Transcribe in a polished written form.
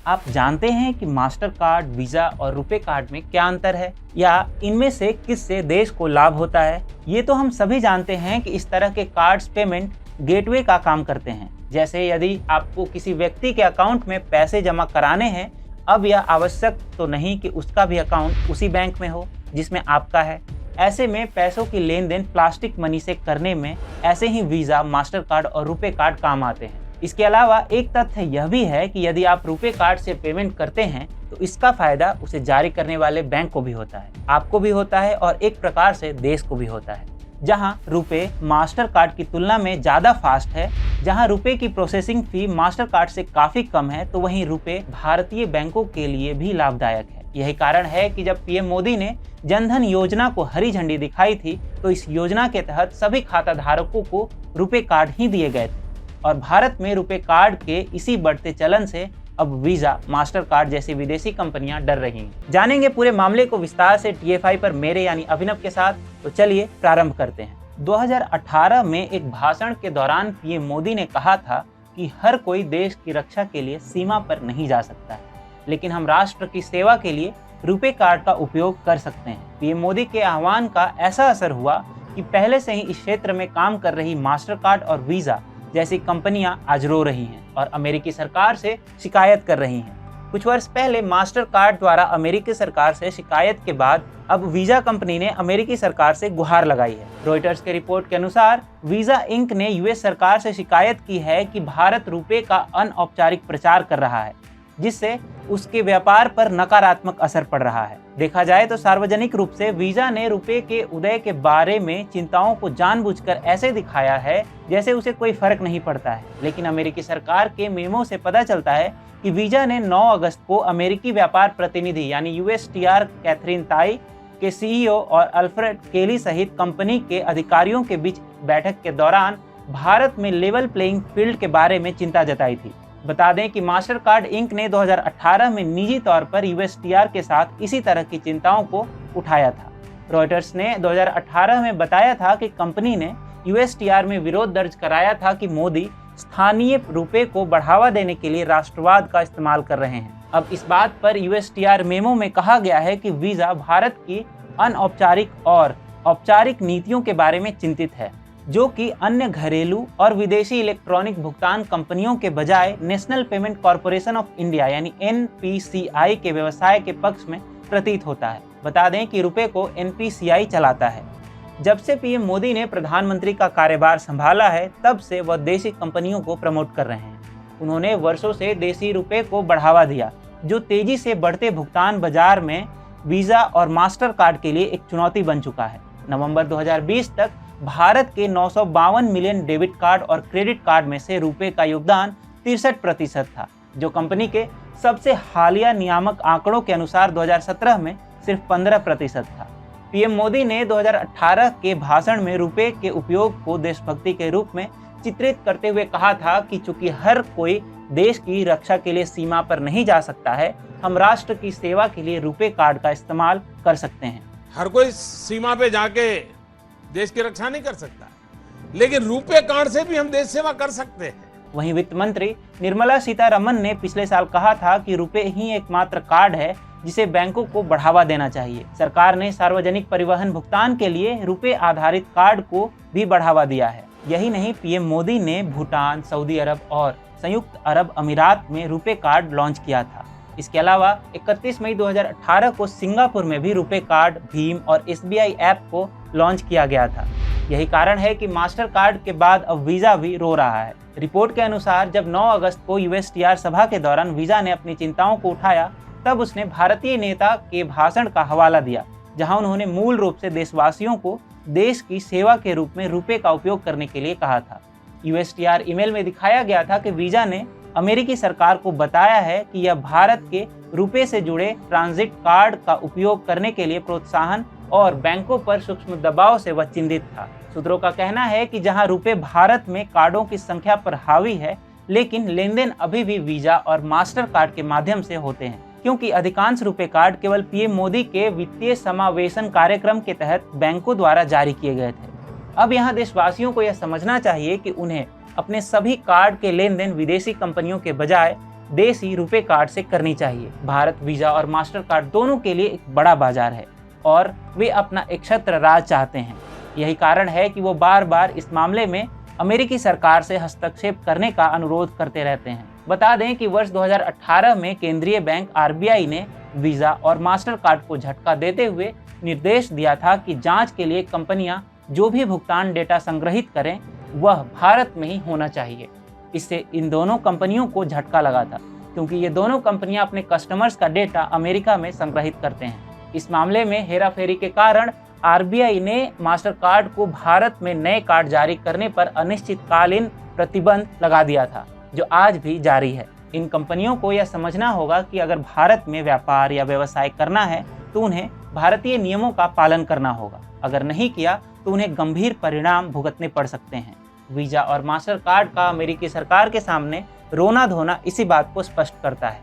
आप जानते हैं कि मास्टर कार्ड, वीज़ा और रुपे कार्ड में क्या अंतर है या इनमें से किससे देश को लाभ होता है? ये तो हम सभी जानते हैं कि इस तरह के कार्ड्स पेमेंट गेटवे का काम करते हैं। जैसे यदि आपको किसी व्यक्ति के अकाउंट में पैसे जमा कराने हैं, अब यह आवश्यक तो नहीं कि उसका भी अकाउंट उसी बैंक में हो जिसमें आपका है। ऐसे में पैसों की लेन देन प्लास्टिक मनी से करने में ऐसे ही वीज़ा, मास्टर कार्ड और रुपे कार्ड काम आते हैं। इसके अलावा एक तथ्य यह भी है कि यदि आप रुपे कार्ड से पेमेंट करते हैं तो इसका फायदा उसे जारी करने वाले बैंक को भी होता है, आपको भी होता है और एक प्रकार से देश को भी होता है। जहां रुपे मास्टर कार्ड की तुलना में ज़्यादा फास्ट है, जहां रुपे की प्रोसेसिंग फी मास्टर कार्ड से काफ़ी कम है, तो वहीं रुपे भारतीय बैंकों के लिए भी लाभदायक है। यही कारण है कि जब पीएम मोदी ने जनधन योजना को हरी झंडी दिखाई थी तो इस योजना के तहत सभी खाता धारकों को रुपे कार्ड ही दिए गए थे और भारत में रुपे कार्ड के इसी बढ़ते चलन से अब वीज़ा, मास्टर कार्ड जैसी विदेशी कंपनियां डर रही हैं। जानेंगे पूरे मामले को विस्तार से TFI पर मेरे यानी अभिनव के साथ। तो चलिए प्रारंभ करते हैं। 2018 में एक भाषण के दौरान पीएम मोदी ने कहा था कि हर कोई देश की रक्षा के लिए सीमा पर नहीं जा सकता है, लेकिन हम राष्ट्र की सेवा के लिए रुपे कार्ड का उपयोग कर सकते हैं। पीएम मोदी के आह्वान का ऐसा असर हुआ कि पहले से ही इस क्षेत्र में काम कर रही मास्टर कार्ड और वीज़ा जैसी कंपनियां आज रो रही हैं और अमेरिकी सरकार से शिकायत कर रही हैं। कुछ वर्ष पहले मास्टर कार्ड द्वारा अमेरिकी सरकार से शिकायत के बाद अब वीज़ा कंपनी ने अमेरिकी सरकार से गुहार लगाई है। रॉयटर्स के रिपोर्ट के अनुसार वीज़ा इंक ने यूएस सरकार से शिकायत की है कि भारत रुपए का अनौपचारिक प्रचार कर रहा है, जिससे उसके व्यापार पर नकारात्मक असर पड़ रहा है। देखा जाए तो सार्वजनिक रूप से वीज़ा ने रुपए के उदय के बारे में चिंताओं को जानबूझकर ऐसे दिखाया है जैसे उसे कोई फर्क नहीं पड़ता है, लेकिन अमेरिकी सरकार के मेमो से पता चलता है कि वीज़ा ने 9 अगस्त को अमेरिकी व्यापार प्रतिनिधि यानी USTR कैथरीन ताई के CEO और अल्फ्रेड केली सहित कंपनी के अधिकारियों के बीच बैठक के दौरान भारत में लेवल प्लेइंग फील्ड के बारे में चिंता जताई थी। बता दें कि मास्टर कार्ड इंक ने 2018 में निजी तौर पर USTR के साथ इसी तरह की चिंताओं को उठाया था। रॉयटर्स ने 2018 में बताया था कि कंपनी ने USTR में विरोध दर्ज कराया था कि मोदी स्थानीय रुपए को बढ़ावा देने के लिए राष्ट्रवाद का इस्तेमाल कर रहे हैं। अब इस बात पर USTR मेमो में कहा गया है कि वीज़ा भारत की अनौपचारिक और औपचारिक नीतियों के बारे में चिंतित है, जो कि अन्य घरेलू और विदेशी इलेक्ट्रॉनिक भुगतान कंपनियों के बजाय national payment corporation of India यानी NPCI के व्यवसाय के पक्ष में प्रतीत होता है। बता दें कि रुपए को NPCI चलाता है। जब से पीएम मोदी ने प्रधानमंत्री का कार्यभार संभाला है, तब से वह देशी कंपनियों को प्रमोट कर रहे हैं। उन्होंने वर्षों से देशी रुपए को बढ़ावा दिया, जो तेजी से बढ़ते भुगतान बाजार में वीज़ा और मास्टर कार्ड के लिए एक चुनौती बन चुका है। नवंबर 2020 तक भारत के 952 मिलियन डेबिट कार्ड और क्रेडिट कार्ड में से रुपए का योगदान 63% था, जो कंपनी के सबसे हालिया नियामक आंकड़ों के अनुसार 2017 में सिर्फ 15% था। पीएम मोदी ने 2018 के भाषण में रुपए के उपयोग को देशभक्ति के रूप में चित्रित करते हुए कहा था कि चूंकि हर कोई देश की रक्षा के लिए सीमा पर नहीं जा सकता है, हम राष्ट्र की सेवा के लिए रुपे कार्ड का इस्तेमाल कर सकते हैं। हर कोई सीमा पे जाके देश की रक्षा नहीं कर सकता, लेकिन रुपे कार्ड से भी हम देश सेवा कर सकते हैं। वहीं वित्त मंत्री निर्मला सीतारमण ने पिछले साल कहा था कि रुपए ही एकमात्र कार्ड है जिसे बैंकों को बढ़ावा देना चाहिए। सरकार ने सार्वजनिक परिवहन भुगतान के लिए रुपए आधारित कार्ड को भी बढ़ावा दिया है। यही नहीं, पीएम मोदी ने भूटान, सऊदी अरब और संयुक्त अरब अमीरात में रुपे कार्ड लॉन्च किया था। इसके अलावा 31 मई 2018 को सिंगापुर में भी रुपे कार्ड, भीम और SBI ऐप को लॉन्च किया गया था। यही कारण है कि मास्टर कार्ड के बाद अब वीज़ा भी रो रहा है। रिपोर्ट के अनुसार जब 9 अगस्त को USTR सभा के दौरान वीज़ा ने अपनी चिंताओं को उठाया, तब उसने भारतीय नेता के भाषण का हवाला दिया, जहां उन्होंने मूल रूप से देशवासियों को देश की सेवा के रूप में रुपए का उपयोग करने के लिए कहा था। USTR ईमेल में दिखाया गया था कि वीज़ा ने अमेरिकी सरकार को बताया है कि यह भारत के रुपए से जुड़े ट्रांजिट कार्ड का उपयोग करने के लिए प्रोत्साहन और बैंकों पर सूक्ष्म दबाव से वह चिंतित था। सूत्रों का कहना है कि जहां रुपए भारत में कार्डों की संख्या पर हावी है, लेकिन लेन देन अभी भी वीज़ा और मास्टर कार्ड के माध्यम से होते हैं, क्योंकि अधिकांश रुपए कार्ड केवल पीएम मोदी के वित्तीय समावेशन कार्यक्रम के तहत बैंकों द्वारा जारी किए गए थे। अब यहाँ देशवासियों को यह समझना चाहिए कि उन्हें अपने सभी कार्ड के लेन देन विदेशी कंपनियों के बजाय देसी रुपए कार्ड से करनी चाहिए। भारत वीजा और मास्टर कार्ड दोनों के लिए एक बड़ा बाजार है और वे अपना एक छत्र राज चाहते हैं। यही कारण है कि वो बार बार इस मामले में अमेरिकी सरकार से हस्तक्षेप करने का अनुरोध करते रहते हैं। बता दें कि वर्ष 2018 में केंद्रीय बैंक RBI ने वीजा और मास्टर कार्ड को झटका देते हुए निर्देश दिया था कि जांच के लिए कंपनियां जो भी भुगतान डेटा संग्रहित करें वह भारत में ही होना चाहिए। इससे इन दोनों कंपनियों को झटका लगा था, क्योंकि ये दोनों कंपनियां अपने कस्टमर्स का डेटा अमेरिका में संग्रहित करते हैं। इस मामले में हेराफेरी के कारण RBI ने मास्टर कार्ड को भारत में नए कार्ड जारी करने पर अनिश्चितकालीन प्रतिबंध लगा दिया था, जो आज भी जारी है। इन कंपनियों को यह समझना होगा कि अगर भारत में व्यापार या व्यवसाय करना है तो उन्हें भारतीय नियमों का पालन करना होगा। अगर नहीं किया तो उन्हें गंभीर परिणाम भुगतने पड़ सकते हैं। वीजा और मास्टर कार्ड का अमेरिकी सरकार के सामने रोना धोना इसी बात को स्पष्ट करता है।